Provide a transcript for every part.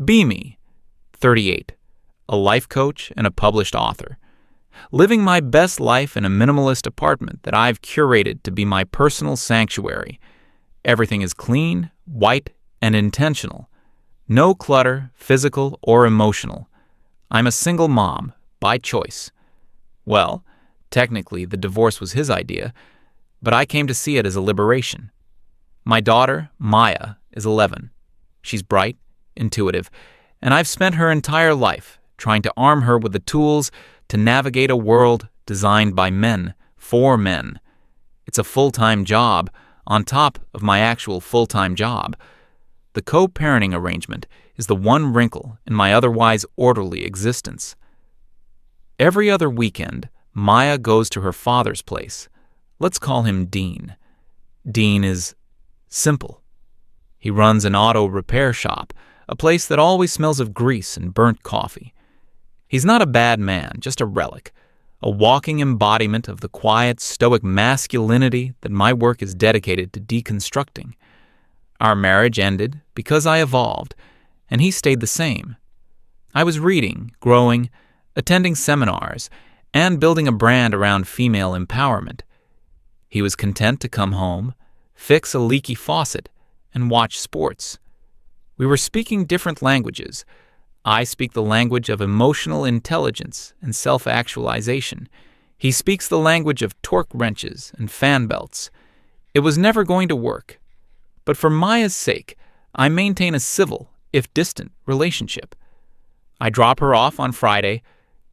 Be me, 38, a life coach and a published author. Living my best life in a minimalist apartment that I've curated to be my personal sanctuary. Everything is clean, white, and intentional. No clutter, physical or emotional. I'm a single mom, by choice. Well, technically the divorce was his idea, but I came to see it as a liberation. My daughter, Maya, is 11. She's bright, intuitive, and I've spent her entire life trying to arm her with the tools to navigate a world designed by men, for men. It's a full-time job on top of my actual full-time job. The co-parenting arrangement is the one wrinkle in my otherwise orderly existence. Every other weekend, Maya goes to her father's place. Let's call him Dean. Dean is simple. He runs an auto repair shop, a place that always smells of grease and burnt coffee. He's not a bad man, just a relic, a walking embodiment of the quiet, stoic masculinity that my work is dedicated to deconstructing. Our marriage ended because I evolved, and he stayed the same. I was reading, growing, attending seminars, and building a brand around female empowerment. He was content to come home, fix a leaky faucet, and watch sports. We were speaking different languages. I speak the language of emotional intelligence and self-actualization. He speaks the language of torque wrenches and fan belts. It was never going to work. But for Maya's sake, I maintain a civil, if distant, relationship. I drop her off on Friday,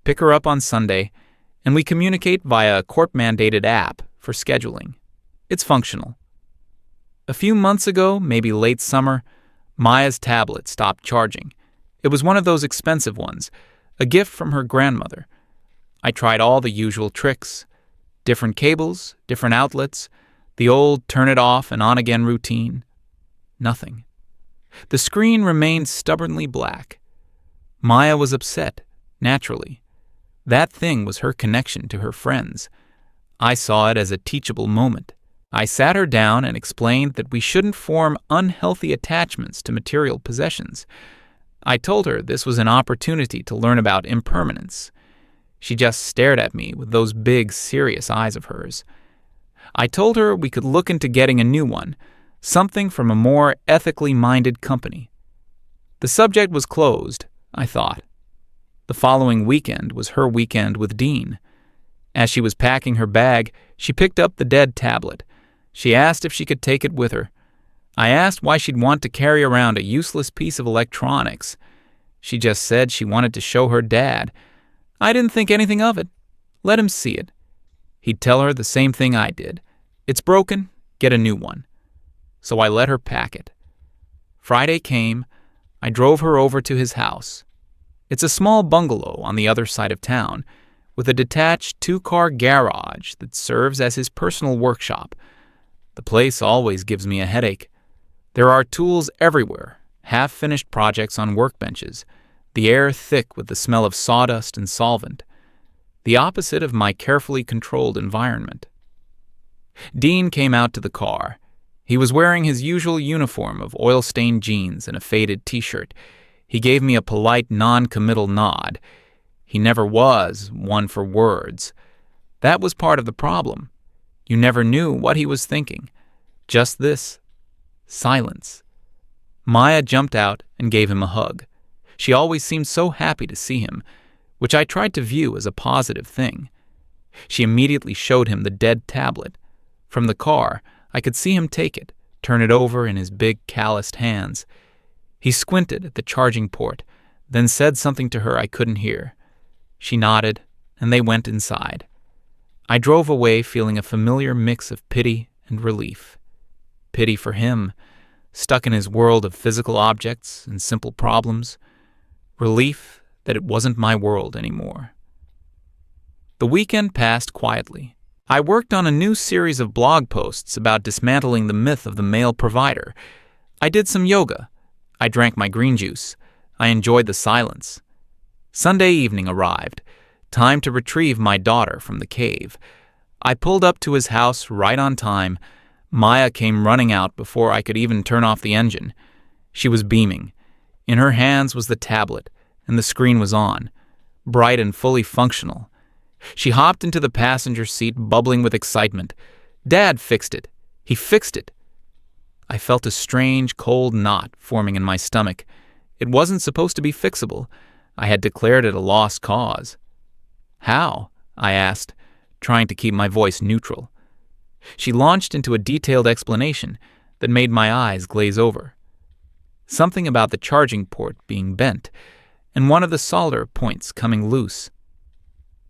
pick her up on Sunday, and we communicate via a court-mandated app for scheduling. It's functional. A few months ago, maybe late summer, Maya's tablet stopped charging. It was one of those expensive ones, a gift from her grandmother. I tried all the usual tricks, different cables, different outlets, the old turn it off and on again routine. Nothing. The screen remained stubbornly black. Maya was upset, naturally. That thing was her connection to her friends. I saw it as a teachable moment. I sat her down and explained that we shouldn't form unhealthy attachments to material possessions. I told her this was an opportunity to learn about impermanence. She just stared at me with those big, serious eyes of hers. I told her we could look into getting a new one, something from a more ethically minded company. The subject was closed, I thought. The following weekend was her weekend with Dean. As she was packing her bag, she picked up the dead tablet. She asked if she could take it with her. I asked why she'd want to carry around a useless piece of electronics. She just said she wanted to show her dad. I didn't think anything of it. Let him see it. He'd tell her the same thing I did. It's broken, get a new one. So I let her pack it. Friday came. I drove her over to his house. It's a small bungalow on the other side of town, with a detached 2-car garage that serves as his personal workshop. The place always gives me a headache. There are tools everywhere, half-finished projects on workbenches, the air thick with the smell of sawdust and solvent, the opposite of my carefully controlled environment. Dean came out to the car. He was wearing his usual uniform of oil-stained jeans and a faded t-shirt. He gave me a polite, non-committal nod. He never was one for words. That was part of the problem. You never knew what he was thinking. Just this. Silence. Maya jumped out and gave him a hug. She always seemed so happy to see him, which I tried to view as a positive thing. She immediately showed him the dead tablet. From the car, I could see him take it, turn it over in his big, calloused hands. He squinted at the charging port, then said something to her I couldn't hear. She nodded, and they went inside. I drove away feeling a familiar mix of pity and relief. Pity for him, stuck in his world of physical objects and simple problems. Relief that it wasn't my world anymore. The weekend passed quietly. I worked on a new series of blog posts about dismantling the myth of the male provider. I did some yoga. I drank my green juice. I enjoyed the silence. Sunday evening arrived. Time to retrieve my daughter from the cave. I pulled up to his house right on time. Maya came running out before I could even turn off the engine. She was beaming. In her hands was the tablet, and the screen was on, bright and fully functional. She hopped into the passenger seat, bubbling with excitement. "Dad fixed it. He fixed it." I felt a strange, cold knot forming in my stomach. It wasn't supposed to be fixable. I had declared it a lost cause. "How?" I asked, trying to keep my voice neutral. She launched into a detailed explanation that made my eyes glaze over. Something about the charging port being bent and one of the solder points coming loose.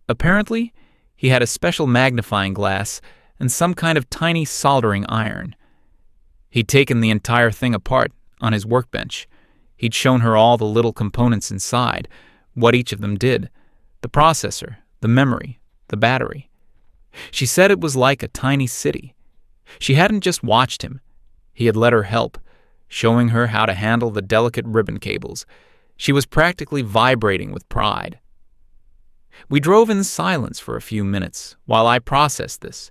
Apparently, he had a special magnifying glass and some kind of tiny soldering iron. He'd taken the entire thing apart on his workbench. He'd shown her all the little components inside, what each of them did, the processor, the memory, the battery. She said it was like a tiny city. She hadn't just watched him. He had let her help, showing her how to handle the delicate ribbon cables. She was practically vibrating with pride. We drove in silence for a few minutes while I processed this.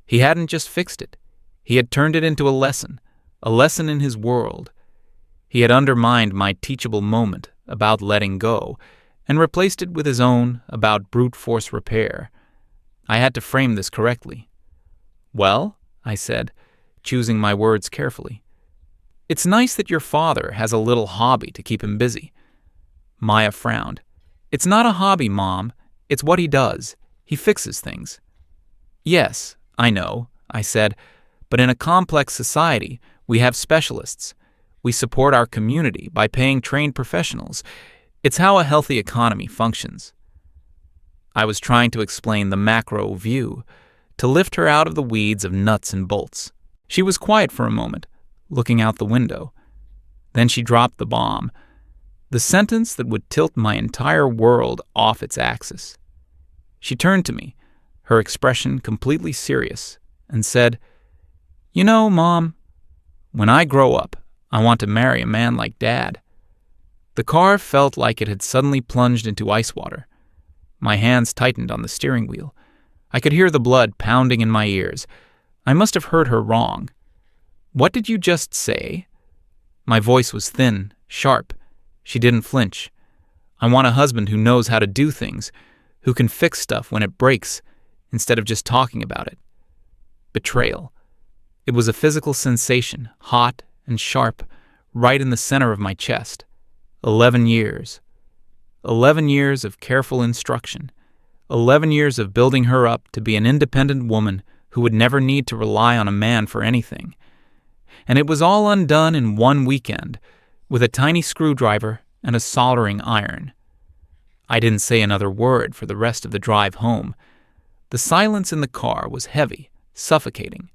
He hadn't just fixed it. He had turned it into a lesson in his world. He had undermined my teachable moment about letting go and replaced it with his own about brute force repair. I had to frame this correctly. "Well," I said, choosing my words carefully, "it's nice that your father has a little hobby to keep him busy." Maya frowned. "It's not a hobby, Mom. It's what he does. He fixes things." "Yes, I know," I said, "but in a complex society, we have specialists. We support our community by paying trained professionals. It's how a healthy economy functions." I was trying to explain the macro view, to lift her out of the weeds of nuts and bolts. She was quiet for a moment, looking out the window. Then she dropped the bomb, the sentence that would tilt my entire world off its axis. She turned to me, her expression completely serious, and said, "You know, Mom, when I grow up, I want to marry a man like Dad." The car felt like it had suddenly plunged into ice water. My hands tightened on the steering wheel. I could hear the blood pounding in my ears. I must have heard her wrong. "What did you just say?" My voice was thin, sharp. She didn't flinch. "I want a husband who knows how to do things, who can fix stuff when it breaks, instead of just talking about it." Betrayal. It was a physical sensation, hot and sharp, right in the center of my chest. 11 years. 11 years of careful instruction. 11 years of building her up to be an independent woman who would never need to rely on a man for anything. And it was all undone in one weekend, with a tiny screwdriver and a soldering iron. I didn't say another word for the rest of the drive home. The silence in the car was heavy, suffocating.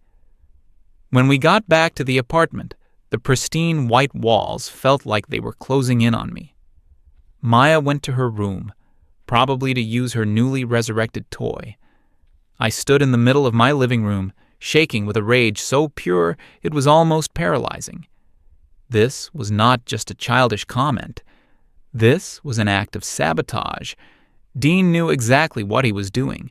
When we got back to the apartment, the pristine white walls felt like they were closing in on me. Maya went to her room, probably to use her newly resurrected toy. I stood in the middle of my living room, shaking with a rage so pure it was almost paralyzing. This was not just a childish comment. This was an act of sabotage. Dean knew exactly what he was doing.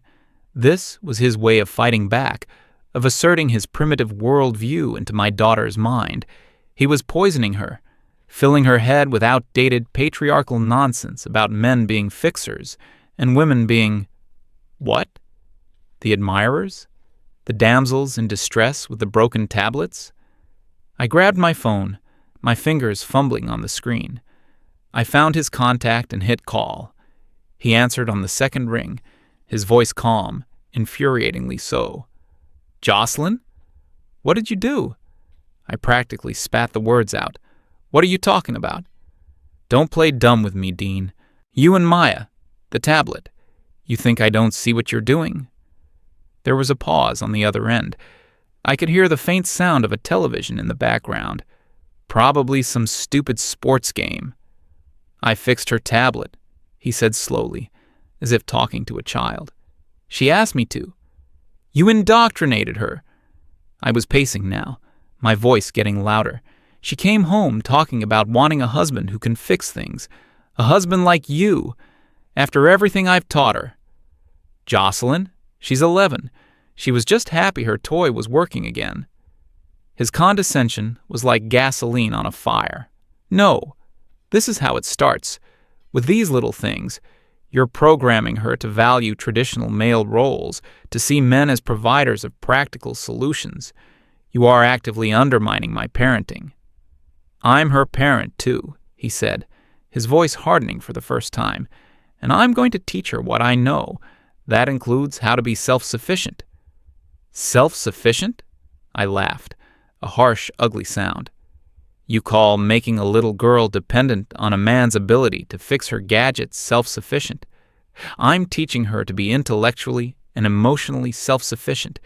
This was his way of fighting back, of asserting his primitive worldview into my daughter's mind. He was poisoning her, filling her head with outdated patriarchal nonsense about men being fixers and women being... what? The admirers? The damsels in distress with the broken tablets? I grabbed my phone, my fingers fumbling on the screen. I found his contact and hit call. He answered on the second ring, his voice calm, infuriatingly so. "Jocelyn? What did you do?" I practically spat the words out. "What are you talking about?" "Don't play dumb with me, Dean. You and Maya, the tablet. You think I don't see what you're doing?" There was a pause on the other end. I could hear the faint sound of a television in the background. Probably some stupid sports game. "I fixed her tablet," he said slowly, as if talking to a child. "She asked me to. You indoctrinated her." I was pacing now, my voice getting louder. "She came home talking about wanting a husband who can fix things. A husband like you, after everything I've taught her." "Jocelyn, she's 11. She was just happy her toy was working again." His condescension was like gasoline on a fire. "No, This is how it starts. With these little things, you're programming her to value traditional male roles, to see men as providers of practical solutions. You are actively undermining my parenting." "I'm her parent, too," he said, his voice hardening for the first time, "and I'm going to teach her what I know. That includes how to be self-sufficient." "Self-sufficient?" I laughed, a harsh, ugly sound. "You call making a little girl dependent on a man's ability to fix her gadgets self-sufficient? I'm teaching her to be intellectually and emotionally self-sufficient,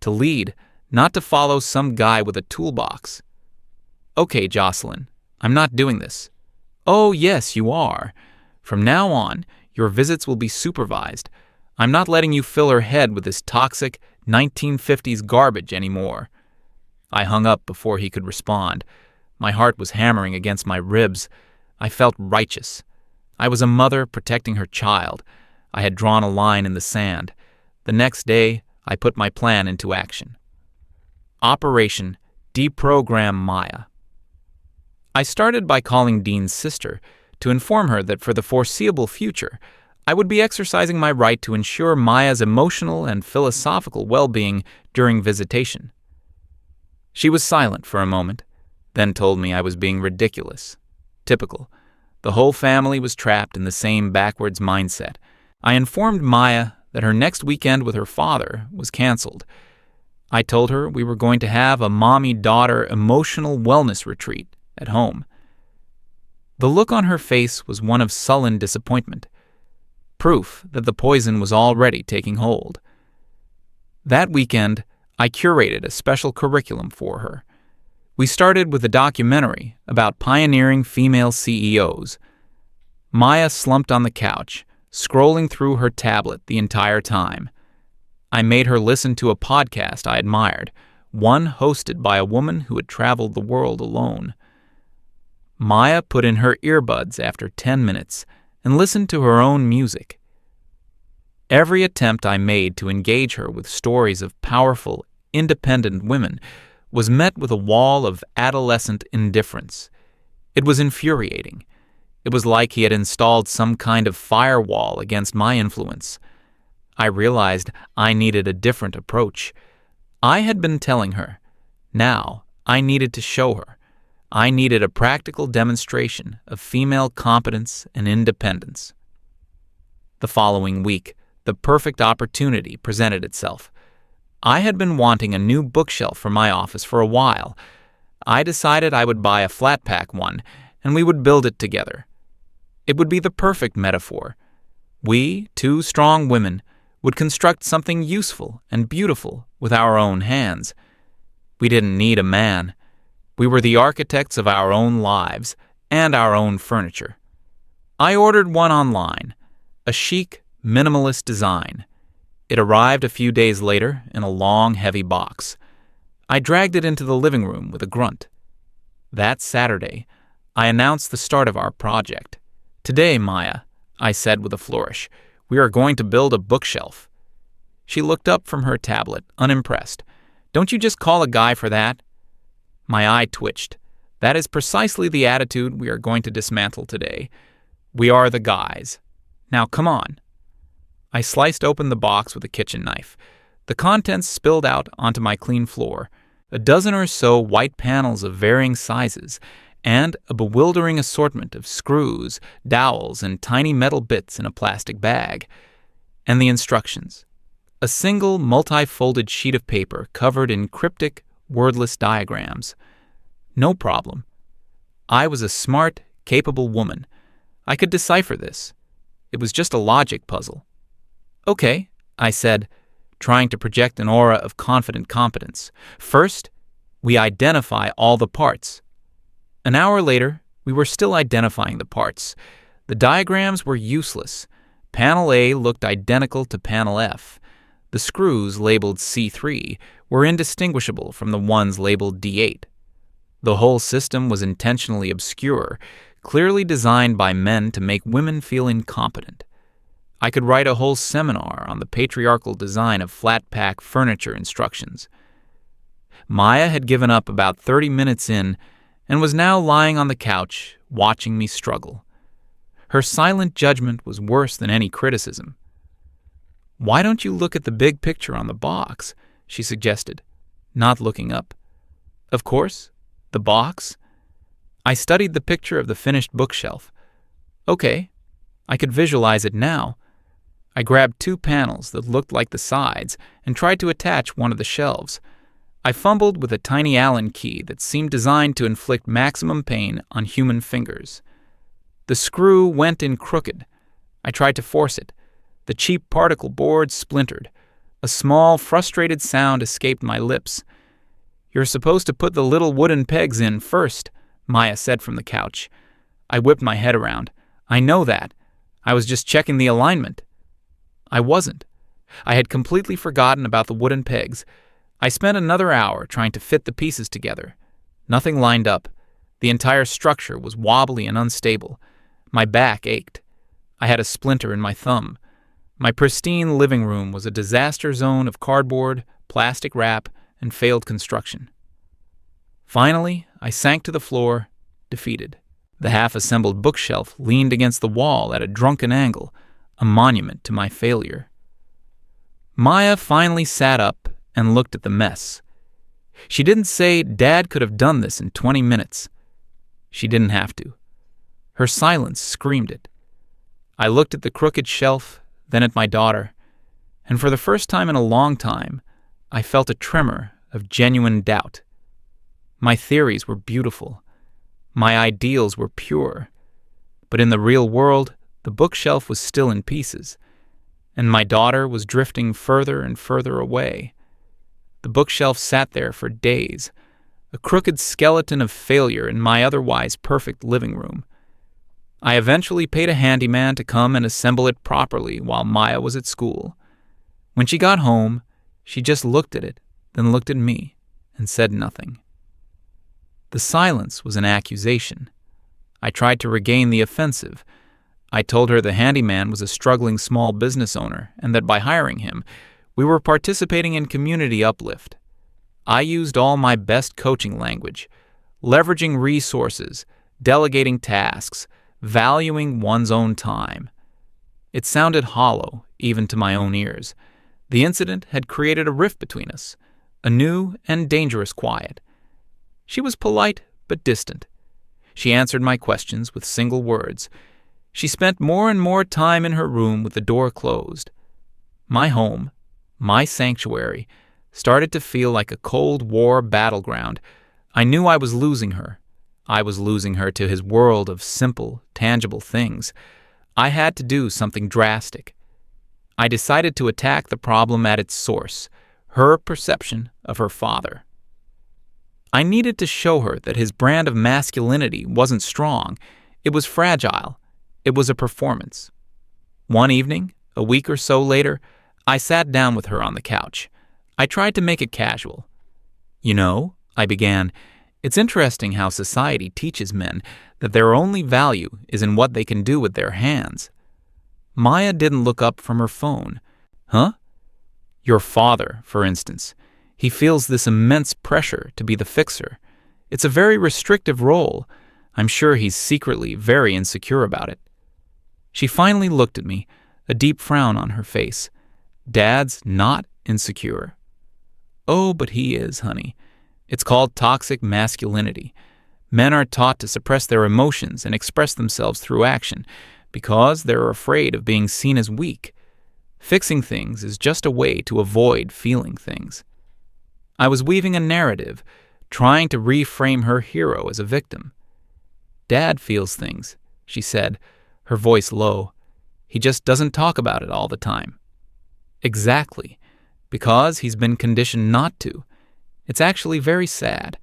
to lead, not to follow some guy with a toolbox." "Okay, Jocelyn, I'm not doing this." "Oh, yes, you are. From now on, your visits will be supervised. I'm not letting you fill her head with this toxic 1950s garbage anymore." I hung up before he could respond. My heart was hammering against my ribs. I felt righteous. I was a mother protecting her child. I had drawn a line in the sand. The next day, I put my plan into action. Operation Deprogram Maya. I started by calling Dean's sister to inform her that for the foreseeable future, I would be exercising my right to ensure Maya's emotional and philosophical well-being during visitation. She was silent for a moment, then told me I was being ridiculous. Typical. The whole family was trapped in the same backwards mindset. I informed Maya that her next weekend with her father was canceled. I told her we were going to have a mommy-daughter emotional wellness retreat at home. The look on her face was one of sullen disappointment, proof that the poison was already taking hold. That weekend, I curated a special curriculum for her. We started with a documentary about pioneering female CEOs. Maya slumped on the couch, scrolling through her tablet the entire time. I made her listen to a podcast I admired, one hosted by a woman who had traveled the world alone. Maya put in her earbuds after 10 minutes and listened to her own music. Every attempt I made to engage her with stories of powerful, independent women was met with a wall of adolescent indifference. It was infuriating. It was like he had installed some kind of firewall against my influence. I realized I needed a different approach. I had been telling her. Now I needed to show her. I needed a practical demonstration of female competence and independence. The following week, the perfect opportunity presented itself. I had been wanting a new bookshelf for my office for a while. I decided I would buy a flat-pack one, and we would build it together. It would be the perfect metaphor. We, two strong women, would construct something useful and beautiful with our own hands. We didn't need a man. We were the architects of our own lives and our own furniture. I ordered one online, a chic, minimalist design. It arrived a few days later in a long, heavy box. I dragged it into the living room with a grunt. That Saturday, I announced the start of our project. "Today, Maya," I said with a flourish, "we are going to build a bookshelf." She looked up from her tablet, unimpressed. "Don't you just call a guy for that?" My eye twitched. That is precisely the attitude we are going to dismantle today. We are the guys. Now come on. I sliced open the box with a kitchen knife. The contents spilled out onto my clean floor. A dozen or so white panels of varying sizes, and a bewildering assortment of screws, dowels, and tiny metal bits in a plastic bag. And the instructions. A single multi-folded sheet of paper covered in cryptic, wordless diagrams. No problem. I was a smart, capable woman. I could decipher this. It was just a logic puzzle. "Okay," I said, trying to project an aura of confident competence. "First, we identify all the parts." An hour later, we were still identifying the parts. The diagrams were useless. Panel A looked identical to Panel F. The screws labeled C3 were indistinguishable from the ones labeled D8. The whole system was intentionally obscure, clearly designed by men to make women feel incompetent. I could write a whole seminar on the patriarchal design of flat-pack furniture instructions. Maya had given up about 30 minutes in and was now lying on the couch watching me struggle. Her silent judgment was worse than any criticism. "Why don't you look at the big picture on the box?" she suggested, not looking up. "Of course, the box?" I studied the picture of the finished bookshelf. Okay, I could visualize it now. I grabbed 2 panels that looked like the sides and tried to attach one of the shelves. I fumbled with a tiny Allen key that seemed designed to inflict maximum pain on human fingers. The screw went in crooked. I tried to force it. The cheap particle board splintered. A small, frustrated sound escaped my lips. "You're supposed to put the little wooden pegs in first," Maya said from the couch. I whipped my head around. "I know that. I was just checking the alignment." I wasn't. I had completely forgotten about the wooden pegs. I spent another hour trying to fit the pieces together. Nothing lined up. The entire structure was wobbly and unstable. My back ached. I had a splinter in my thumb. My pristine living room was a disaster zone of cardboard, plastic wrap, and failed construction. Finally, I sank to the floor, defeated. The half-assembled bookshelf leaned against the wall at a drunken angle, a monument to my failure. Maya finally sat up and looked at the mess. She didn't say Dad could have done this in 20 minutes. She didn't have to. Her silence screamed it. I looked at the crooked shelf, then at my daughter, and for the first time in a long time, I felt a tremor of genuine doubt. My theories were beautiful. My ideals were pure. But in the real world, the bookshelf was still in pieces, and my daughter was drifting further and further away. The bookshelf sat there for days, a crooked skeleton of failure in my otherwise perfect living room. I eventually paid a handyman to come and assemble it properly while Maya was at school. When she got home, she just looked at it, then looked at me, and said nothing. The silence was an accusation. I tried to regain the offensive. I told her the handyman was a struggling small business owner and that by hiring him, we were participating in community uplift. I used all my best coaching language, leveraging resources, delegating tasks, valuing one's own time. It sounded hollow, even to my own ears. The incident had created a rift between us, a new and dangerous quiet. She was polite but distant. She answered my questions with single words. She spent more and more time in her room with the door closed. My home, my sanctuary, started to feel like a Cold War battleground. I knew I was losing her. I was losing her to his world of simple, tangible things. I had to do something drastic. I decided to attack the problem at its source, her perception of her father. I needed to show her that his brand of masculinity wasn't strong. It was fragile. It was a performance. One evening, a week or so later, I sat down with her on the couch. I tried to make it casual. "You know," I began, "it's interesting how society teaches men that their only value is in what they can do with their hands." Maya didn't look up from her phone. "Huh?" "Your father, for instance. He feels this immense pressure to be the fixer. It's a very restrictive role. I'm sure he's secretly very insecure about it." She finally looked at me, a deep frown on her face. "Dad's not insecure." "Oh, but he is, honey. It's called toxic masculinity. Men are taught to suppress their emotions and express themselves through action because they're afraid of being seen as weak. Fixing things is just a way to avoid feeling things." I was weaving a narrative, trying to reframe her hero as a victim. "Dad feels things," she said, her voice low. "He just doesn't talk about it all the time." "Exactly, because he's been conditioned not to. It's actually very sad.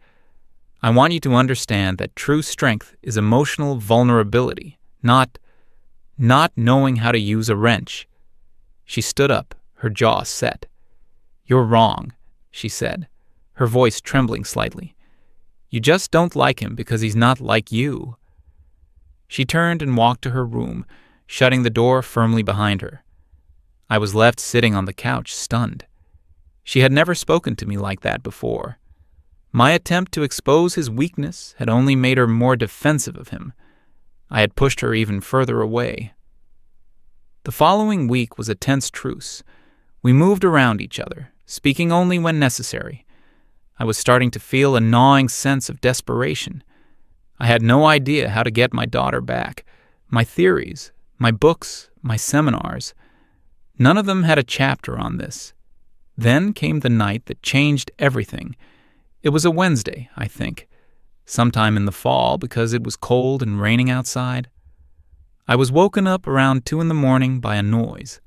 I want you to understand that true strength is emotional vulnerability, not knowing how to use a wrench." She stood up, her jaw set. "You're wrong," she said, her voice trembling slightly. "You just don't like him because he's not like you." She turned and walked to her room, shutting the door firmly behind her. I was left sitting on the couch, stunned. She had never spoken to me like that before. My attempt to expose his weakness had only made her more defensive of him. I had pushed her even further away. The following week was a tense truce. We moved around each other, speaking only when necessary. I was starting to feel a gnawing sense of desperation. I had no idea how to get my daughter back. My theories, my books, my seminars, none of them had a chapter on this. Then came the night that changed everything. It was a Wednesday, I think, sometime in the fall because it was cold and raining outside. I was woken up around 2 a.m. by a noise,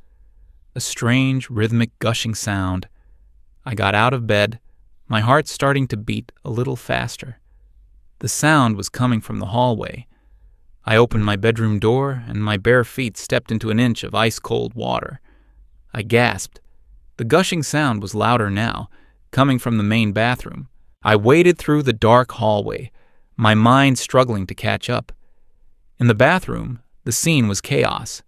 a strange, rhythmic, gushing sound. I got out of bed, my heart starting to beat a little faster. The sound was coming from the hallway. I opened my bedroom door, and my bare feet stepped into an inch of ice-cold water. I gasped. The gushing sound was louder now, coming from the main bathroom. I waded through the dark hallway, my mind struggling to catch up. In the bathroom, the scene was chaos.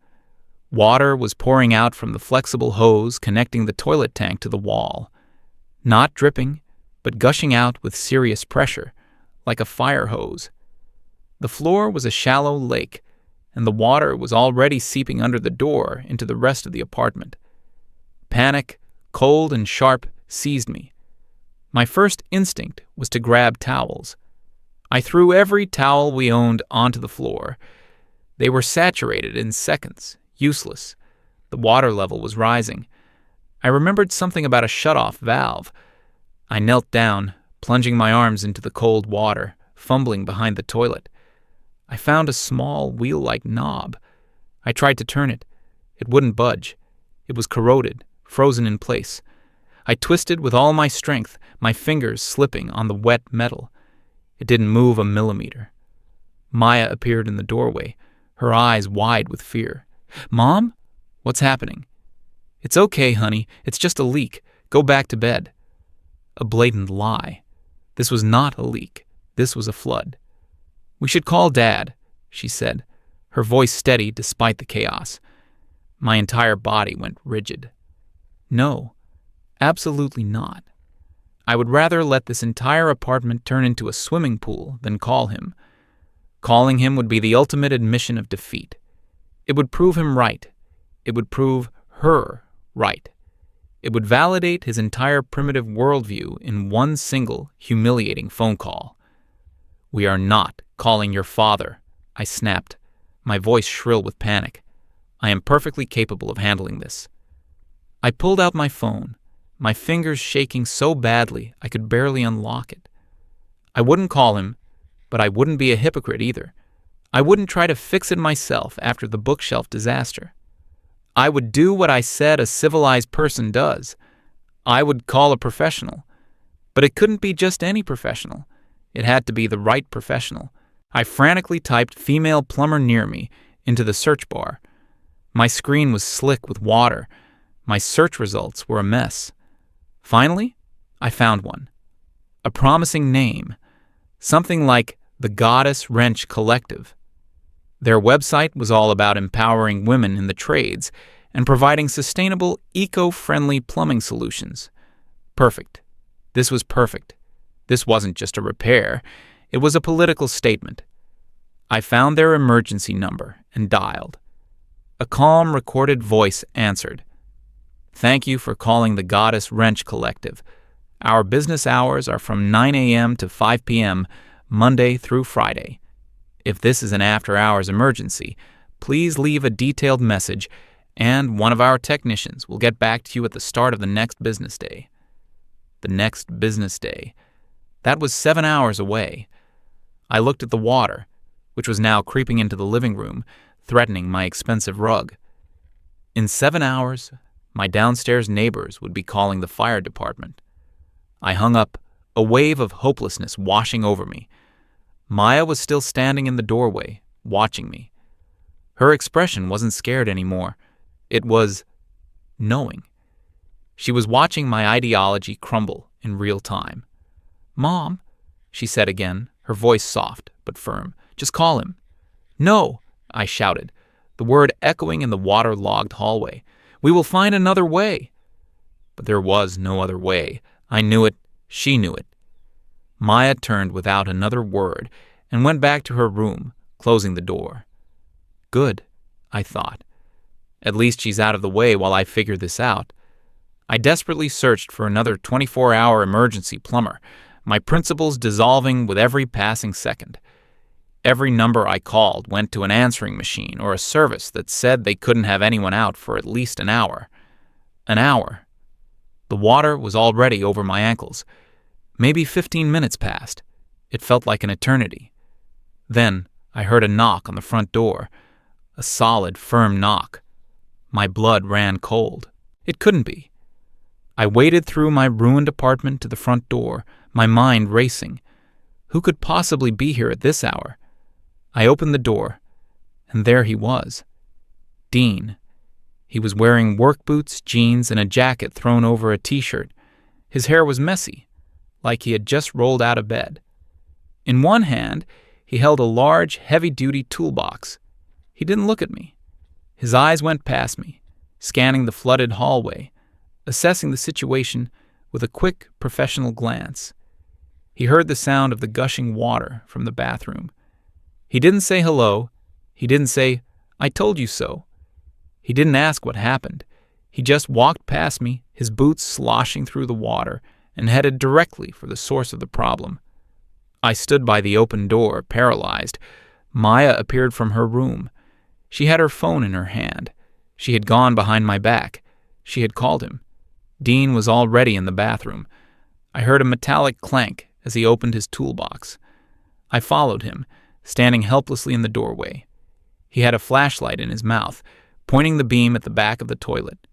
Water was pouring out from the flexible hose connecting the toilet tank to the wall. Not dripping, but gushing out with serious pressure, like a fire hose. The floor was a shallow lake, and the water was already seeping under the door into the rest of the apartment. Panic, cold and sharp, seized me. My first instinct was to grab towels. I threw every towel we owned onto the floor. They were saturated in seconds, useless. The water level was rising. I remembered something about a shut-off valve. I knelt down, plunging my arms into the cold water, fumbling behind the toilet. I found a small, wheel-like knob. I tried to turn it. It wouldn't budge. It was corroded, frozen in place. I twisted with all my strength, my fingers slipping on the wet metal. It didn't move a millimeter. Maya appeared in the doorway, her eyes wide with fear. "Mom? What's happening?" "It's okay, honey. It's just a leak. Go back to bed." A blatant lie. This was not a leak. This was a flood. "We should call Dad," she said, her voice steady despite the chaos. My entire body went rigid. No, absolutely not. I would rather let this entire apartment turn into a swimming pool than call him. Calling him would be the ultimate admission of defeat. It would prove him right. It would prove her right. It would validate his entire primitive worldview in one single, humiliating phone call. "We are not calling your father," I snapped, my voice shrill with panic. "I am perfectly capable of handling this." I pulled out my phone, my fingers shaking so badly I could barely unlock it. I wouldn't call him, but I wouldn't be a hypocrite either. I wouldn't try to fix it myself after the bookshelf disaster. I would do what I said a civilized person does. I would call a professional. But it couldn't be just any professional. It had to be the right professional. I frantically typed "female plumber near me" into the search bar. My screen was slick with water. My search results were a mess. Finally, I found one. A promising name. Something like the Goddess Wrench Collective. Their website was all about empowering women in the trades and providing sustainable, eco-friendly plumbing solutions. Perfect. This was perfect. This wasn't just a repair. It was a political statement. I found their emergency number and dialed. A calm, recorded voice answered. "Thank you for calling the Goddess Wrench Collective. Our business hours are from 9 a.m. to 5 p.m., Monday through Friday. If this is an after-hours emergency, please leave a detailed message, and one of our technicians will get back to you at the start of the next business day." The next business day. That was 7 hours away. I looked at the water, which was now creeping into the living room, threatening my expensive rug. In 7 hours, my downstairs neighbors would be calling the fire department. I hung up, a wave of hopelessness washing over me. Maya was still standing in the doorway, watching me. Her expression wasn't scared anymore. It was knowing. She was watching my ideology crumble in real time. "Mom," she said again, her voice soft but firm, "just call him." "No," I shouted, the word echoing in the water-logged hallway. "We will find another way." But there was no other way. I knew it. She knew it. Maya turned without another word and went back to her room, closing the door. Good, I thought. At least she's out of the way while I figure this out. I desperately searched for another 24-hour emergency plumber, my principles dissolving with every passing second. Every number I called went to an answering machine or a service that said they couldn't have anyone out for at least an hour. An hour. The water was already over my ankles. Maybe 15 minutes passed. It felt like an eternity. Then I heard a knock on the front door. A solid, firm knock. My blood ran cold. It couldn't be. I waded through my ruined apartment to the front door, my mind racing. Who could possibly be here at this hour? I opened the door, and there he was. Dean. He was wearing work boots, jeans, and a jacket thrown over a t-shirt. His hair was messy, like he had just rolled out of bed. In one hand, he held a large, heavy-duty toolbox. He didn't look at me. His eyes went past me, scanning the flooded hallway, assessing the situation with a quick, professional glance. He heard the sound of the gushing water from the bathroom. He didn't say hello. He didn't say, "I told you so." He didn't ask what happened. He just walked past me, his boots sloshing through the water, and headed directly for the source of the problem. I stood by the open door, paralyzed. Maya appeared from her room. She had her phone in her hand. She had gone behind my back. She had called him. Dean was already in the bathroom. I heard a metallic clank as he opened his toolbox. I followed him, standing helplessly in the doorway. He had a flashlight in his mouth, pointing the beam at the back of the toilet.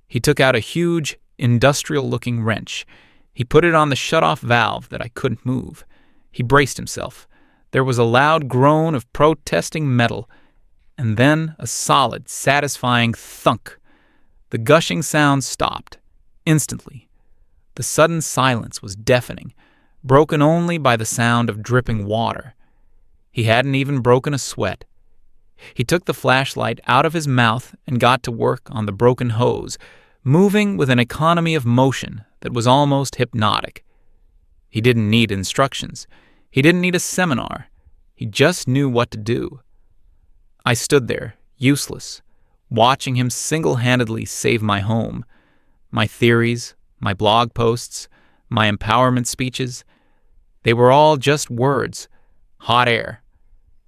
He took out a huge, industrial-looking wrench. He put it on the shut-off valve that I couldn't move. He braced himself. There was a loud groan of protesting metal, and then a solid, satisfying thunk. The gushing sound stopped, instantly. The sudden silence was deafening, broken only by the sound of dripping water. He hadn't even broken a sweat. He took the flashlight out of his mouth and got to work on the broken hose, moving with an economy of motion that was almost hypnotic. He didn't need instructions. He didn't need a seminar. He just knew what to do. I stood there, useless, watching him single-handedly save my home. My theories, my blog posts, my empowerment speeches, they were all just words, hot air.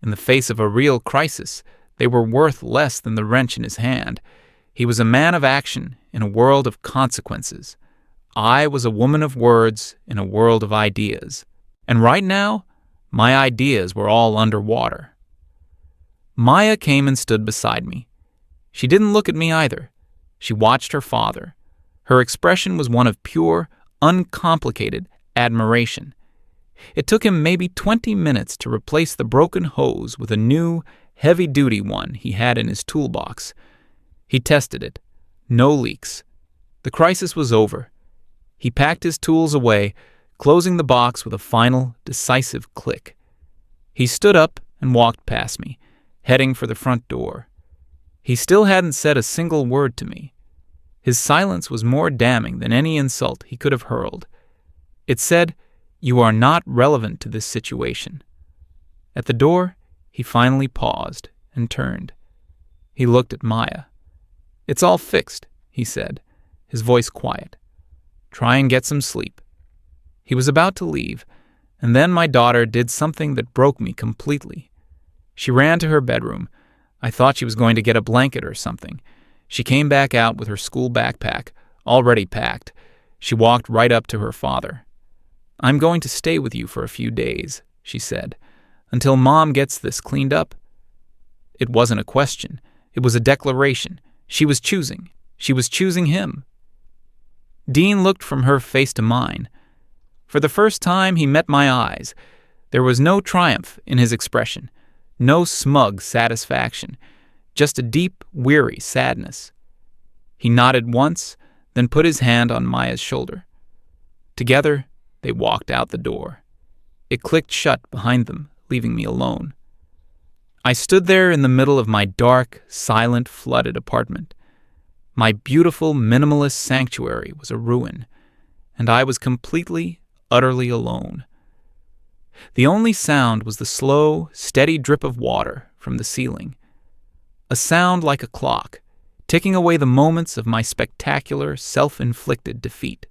In the face of a real crisis, they were worth less than the wrench in his hand. He was a man of action in a world of consequences. I was a woman of words in a world of ideas. And right now, my ideas were all underwater. Maya came and stood beside me. She didn't look at me either. She watched her father. Her expression was one of pure, uncomplicated admiration. It took him maybe 20 minutes to replace the broken hose with a new, heavy-duty one he had in his toolbox. He tested it. No leaks. The crisis was over. He packed his tools away, closing the box with a final, decisive click. He stood up and walked past me, heading for the front door. He still hadn't said a single word to me. His silence was more damning than any insult he could have hurled. It said, "You are not relevant to this situation." At the door, he finally paused and turned. He looked at Maya. "It's all fixed," he said, his voice quiet. "Try and get some sleep." He was about to leave, and then my daughter did something that broke me completely. She ran to her bedroom. I thought she was going to get a blanket or something. She came back out with her school backpack, already packed. She walked right up to her father. "I'm going to stay with you for a few days," she said, "until Mom gets this cleaned up." It wasn't a question. It was a declaration. She was choosing. She was choosing him. Dean looked from her face to mine. For the first time, he met my eyes. There was no triumph in his expression, no smug satisfaction, just a deep, weary sadness. He nodded once, then put his hand on Maya's shoulder. Together, they walked out the door. It clicked shut behind them, leaving me alone. I stood there in the middle of my dark, silent, flooded apartment. My beautiful, minimalist sanctuary was a ruin, and I was completely, utterly alone. The only sound was the slow, steady drip of water from the ceiling. a sound like a clock, ticking away the moments of my spectacular, self-inflicted defeat.